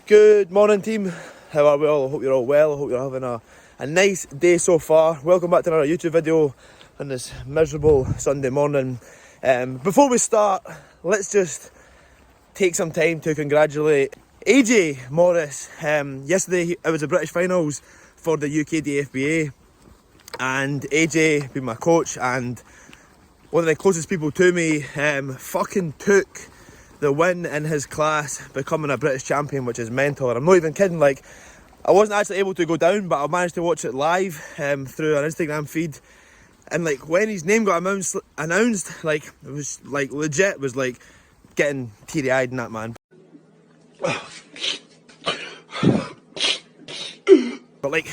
Good morning, team. How are we all? I hope you're all well. I hope you're having a nice day so far. Welcome back to another YouTube video on this miserable Sunday morning. Before we start, let's just take some time to congratulate AJ Morris. Yesterday it was the British finals for the UK DFBA, and AJ, being my coach and one of the closest people to me, fucking took the win in his class, becoming a British champion, which is mental. And I'm not even kidding, like, I wasn't actually able to go down, but I managed to watch it live through an Instagram feed. And like, when his name got announced, like, it was like legit, was like getting teary-eyed in that, man. But like,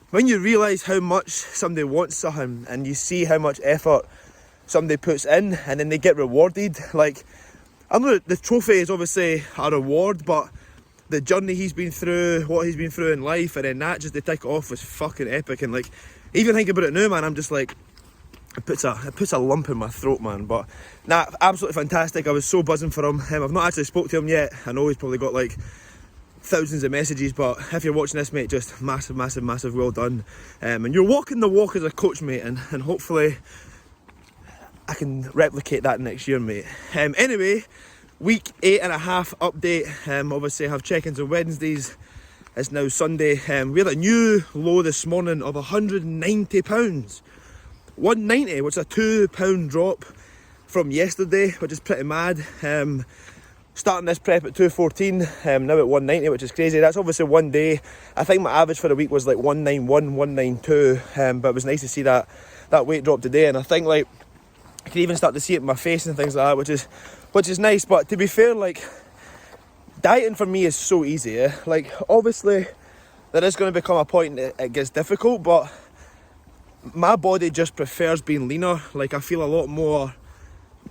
when you realise how much somebody wants something and you see how much effort somebody puts in and then they get rewarded, like, I know the trophy is obviously a reward, but the journey he's been through, what he's been through in life, and then that just to tick it off was fucking epic. And like, even thinking about it now, man, I'm just like, it puts a lump in my throat, man. But nah, absolutely fantastic. I was so buzzing for him. I've not actually spoke to him yet. I know he's probably got like thousands of messages, but if you're watching this, mate, just massive well done. And you're walking the walk as a coach, mate, and hopefully I can replicate that next year, mate. Anyway, week 8.5 update. Obviously I have check-ins on Wednesdays. It's now Sunday. We had a new low this morning of £190. 190, which is a £2 drop from yesterday, which is pretty mad. Starting this prep at 214, now at 190, which is crazy. That's obviously one day. I think my average for the week was like 191, 192, but it was nice to see that weight drop today. And I think, like, I can even start to see it in my face and things like that, which is nice. But to be fair, like, dieting for me is so easy. Yeah? Like, obviously there is going to become a point that it gets difficult, but my body just prefers being leaner. Like, I feel a lot more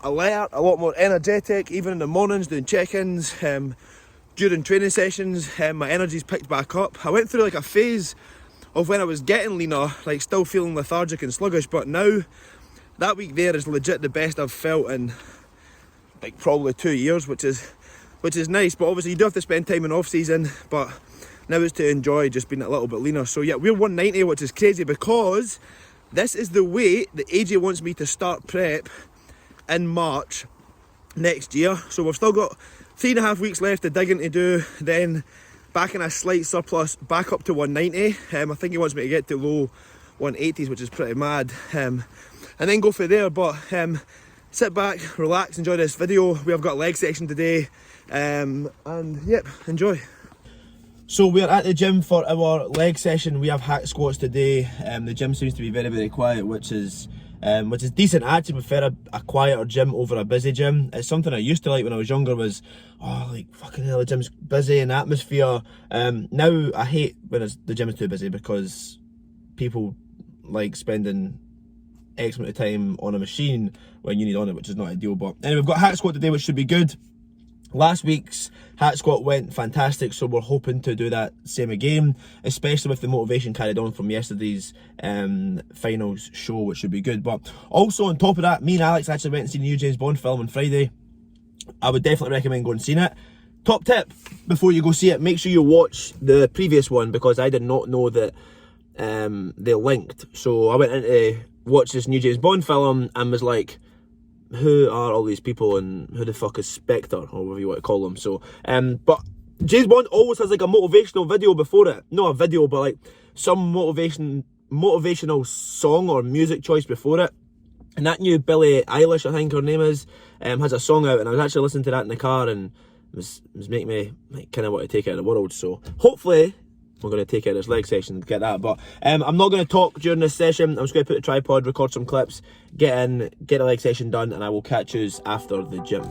alert, a lot more energetic, even in the mornings doing check-ins, during training sessions. My energy's picked back up. I went through like a phase of when I was getting leaner, like still feeling lethargic and sluggish, but now that week there is legit the best I've felt in like probably 2 years, which is nice. But obviously you do have to spend time in off season, but now it's to enjoy just being a little bit leaner. So yeah, we're 190, which is crazy because this is the weight that AJ wants me to start prep in March next year. So we've still got 3.5 weeks left to dig into do, then back in a slight surplus back up to 190. I think he wants me to get to low 180s, which is pretty mad, and then go for there. But sit back, relax, enjoy this video. We have got a leg section today, and yep, enjoy. So we're at the gym for our leg session. We have hack squats today. The gym seems to be very quiet, which is decent. I actually prefer a quieter gym over a busy gym. It's something I used to like when I was younger, was, oh, like, fucking hell, the gym's busy and atmosphere. Now I hate when the gym is too busy, because people like spending X amount of time on a machine when you need on it, which is not ideal. But anyway, we've got hack squat today, which should be good. Last week's hack squat went fantastic, so we're hoping to do that same again, especially with the motivation carried on from yesterday's finals show, which should be good. But also on top of that, me and Alex actually went and seen the new James Bond film on Friday. I would definitely recommend going and seeing it. Top tip before you go see it, make sure you watch the previous one, because I did not know that they're linked. So I went in to watch this new James Bond film and was like, who are all these people and who the fuck is Spectre, or whatever you want to call them. So but James Bond always has like a motivational video before it. Not a video, but like some motivational song or music choice before it. And that new Billie Eilish, I think her name is, has a song out, and I was actually listening to that in the car, and it was making me like kind of want to take it out of the world. So hopefully we're going to take out this leg session and get that. But I'm not going to talk during this session. I'm just going to put the tripod, record some clips, get in, get a leg session done, and I will catch you after the gym.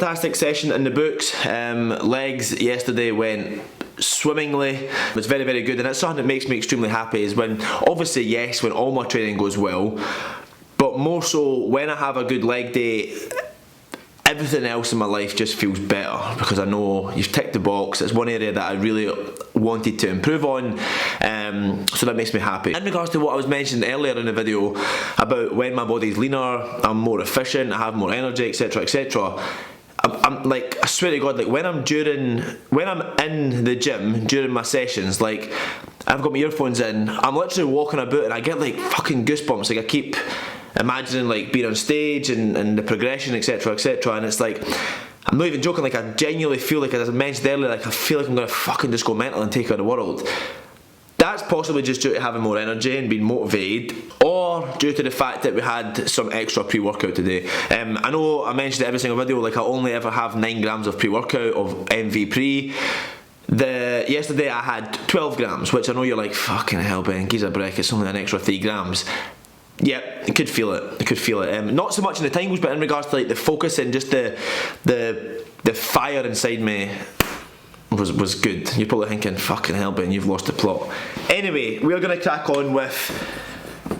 fantastic session in the books. Legs yesterday went swimmingly. It was very, very good, and it's something that makes me extremely happy is when, obviously yes, when all my training goes well, but more so when I have a good leg day, everything else in my life just feels better because I know you've ticked the box. It's one area that I really wanted to improve on, so that makes me happy. In regards to what I was mentioning earlier in the video about when my body's leaner, I'm more efficient, I have more energy, etc, etc. I'm like, I swear to God, like when I'm in the gym during my sessions, like I've got my earphones in, I'm literally walking about and I get like fucking goosebumps. Like I keep imagining like being on stage and the progression, etc, etc, and it's like, I'm not even joking, like I genuinely feel like, as I mentioned earlier, like I feel like I'm gonna fucking just go mental and take over the world. That's possibly just due to having more energy and being motivated, or due to the fact that we had some extra pre-workout today. I know I mentioned it every single video, like I only ever have 9 grams of pre-workout of MV Pre. Yesterday I had 12 grams, which I know you're like, fucking hell Ben, give us a break, it's only an extra 3 grams. Yeah, I could feel it. I could feel it. Not so much in the times, but in regards to like the focus and just the fire inside me was good. You're probably thinking, fucking hell, Ben, you've lost the plot. Anyway, we're going to crack on with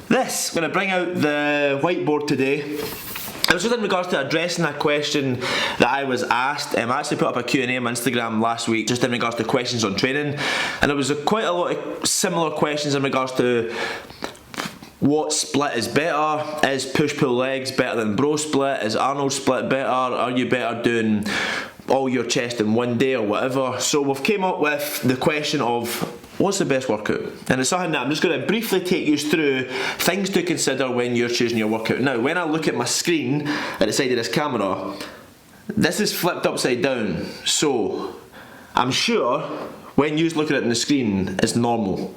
this. I'm going to bring out the whiteboard today. It was just in regards to addressing a question that I was asked. I actually put up a Q&A on my Instagram last week just in regards to questions on training, and there was quite a lot of similar questions in regards to what split is better. Is push-pull legs better than bro split? Is Arnold split better? Are you better doing all your chest in one day or whatever? So we've came up with the question of what's the best workout, and it's something that I'm just going to briefly take you through things to consider when you're choosing your workout. Now when I look at my screen at the side of this camera, this is flipped upside down, so I'm sure when you look at it on the screen it's normal.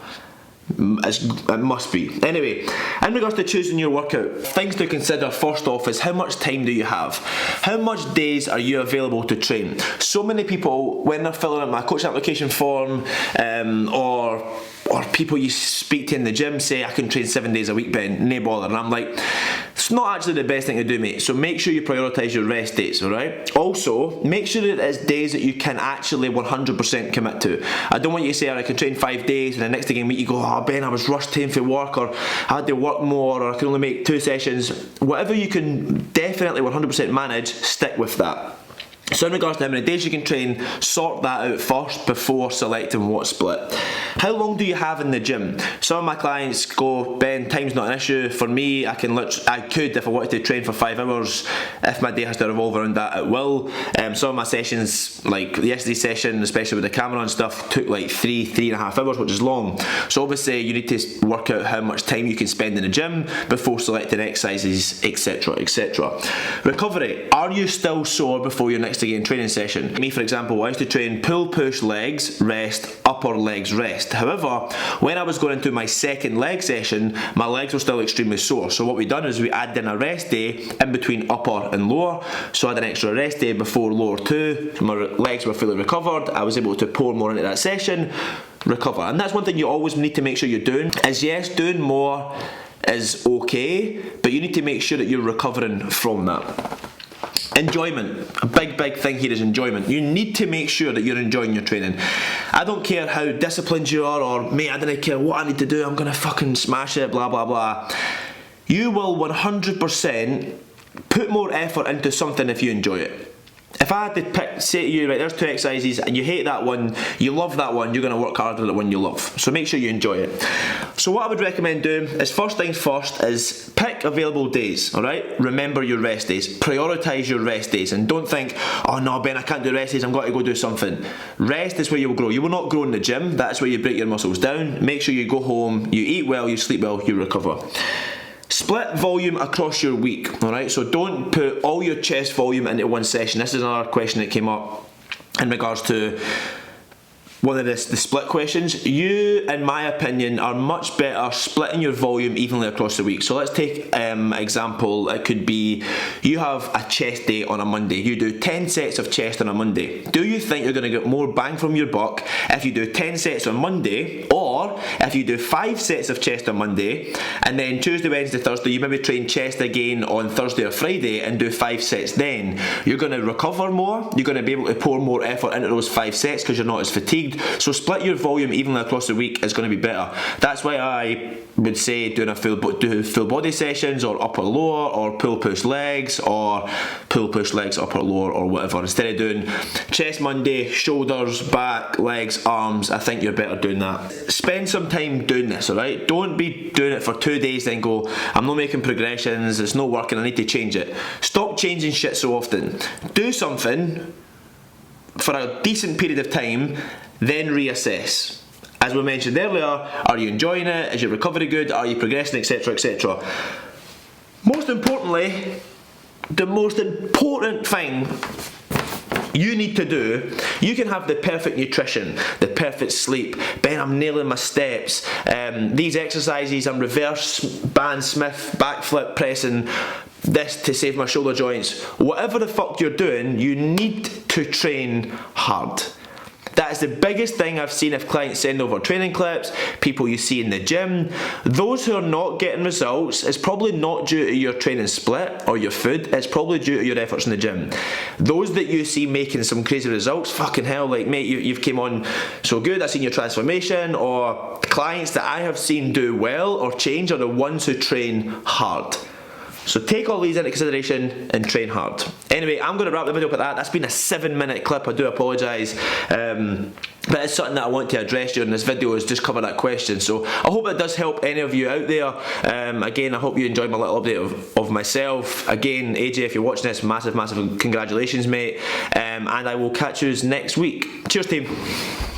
It must be. Anyway, in regards to choosing your workout, things to consider first off is how much time do you have? How much days are you available to train? So many people, when they're filling out my coach application form, or people you speak to in the gym say, I can train 7 days a week, Ben, no bother. And I'm like, it's not actually the best thing to do, mate. So make sure you prioritise your rest days, alright? Also, make sure that it's days that you can actually 100% commit to. I don't want you to say, I can train 5 days, and the next day week you go, oh Ben, I was rushed home for work, or I had to work more, or I can only make 2 sessions. Whatever you can definitely 100% manage, stick with that. So in regards to how many days you can train, sort that out first before selecting what split. How long do you have in the gym? Some of my clients go, Ben, time's not an issue. For me, I could, if I wanted to train for 5 hours, if my day has to revolve around that, it will. Some of my sessions, like yesterday's session, especially with the camera and stuff, took like 3.5 hours, which is long. So obviously you need to work out how much time you can spend in the gym before selecting exercises, etc, etc. Recovery. Are you still sore before your next again training session? Me, for example, I used to train pull, push, legs, rest, upper legs, rest. However, when I was going into my second leg session, my legs were still extremely sore. So what we done is we added in a rest day in between upper and lower. So I had an extra rest day before lower 2. My legs were fully recovered. I was able to pour more into that session, recover. And that's one thing you always need to make sure you're doing, is yes, doing more is okay, but you need to make sure that you're recovering from that. Enjoyment. A big thing here is enjoyment. You need to make sure that you're enjoying your training. I don't care how disciplined you are, or mate, I don't care what I need to do, I'm gonna fucking smash it, blah blah blah. You will 100% put more effort into something if you enjoy it. If I had to say to you, right, there's 2 exercises and you hate that one, you love that one, you're going to work harder at the one you love. So make sure you enjoy it. So what I would recommend doing is, first things first, is pick available days, alright? Remember your rest days. Prioritise your rest days, and don't think, oh no Ben, I can't do rest days, I've got to go do something. Rest is where you will grow. You will not grow in the gym, that's where you break your muscles down. Make sure you go home, you eat well, you sleep well, you recover. Split volume across your week, alright? So don't put all your chest volume into one session. This is another question that came up in regards to one of the split questions. You, in my opinion, are much better splitting your volume evenly across the week. So let's take example, it could be you have a chest day on a Monday. You do 10 sets of chest on a Monday. Do you think you're going to get more bang from your buck if you do 10 sets on Monday, or Or if you do 5 sets of chest on Monday, and then Tuesday, Wednesday, Thursday, you maybe train chest again on Thursday or Friday and do 5 sets then, you're going to recover more, you're going to be able to pour more effort into those 5 sets because you're not as fatigued. So split your volume evenly across the week is going to be better. That's why I would say doing do full body sessions, or upper lower, or pull push legs, or pull push legs upper lower, or whatever, instead of doing chest Monday, shoulders, back, legs, arms. I think you're better doing that. Spend some time doing this, alright? Don't be doing it for 2 days then go, I'm not making progressions, it's not working, I need to change it. Stop changing shit so often. Do something for a decent period of time, then reassess. As we mentioned earlier, are you enjoying it? Is your recovery good? Are you progressing, etc, etc. Most importantly, the most important thing you need to do, you can have the perfect nutrition, the perfect sleep. Ben, I'm nailing my steps. These exercises, I'm reverse band Smith, backflip pressing, this to save my shoulder joints. Whatever the fuck you're doing, you need to train hard. That is the biggest thing I've seen if clients send over training clips, people you see in the gym. Those who are not getting results, it's probably not due to your training split or your food, it's probably due to your efforts in the gym. Those that you see making some crazy results, fucking hell, like mate, you've came on so good, I've seen your transformation, or clients that I have seen do well or change are the ones who train hard. So take all these into consideration and train hard. Anyway, I'm going to wrap the video up at that. That's been a 7-minute clip, I do apologise. But it's something that I want to address during this video, is just cover that question. So I hope that does help any of you out there. Again, I hope you enjoyed my little update of myself. Again, AJ, if you're watching this, massive congratulations, mate. And I will catch you next week. Cheers, team.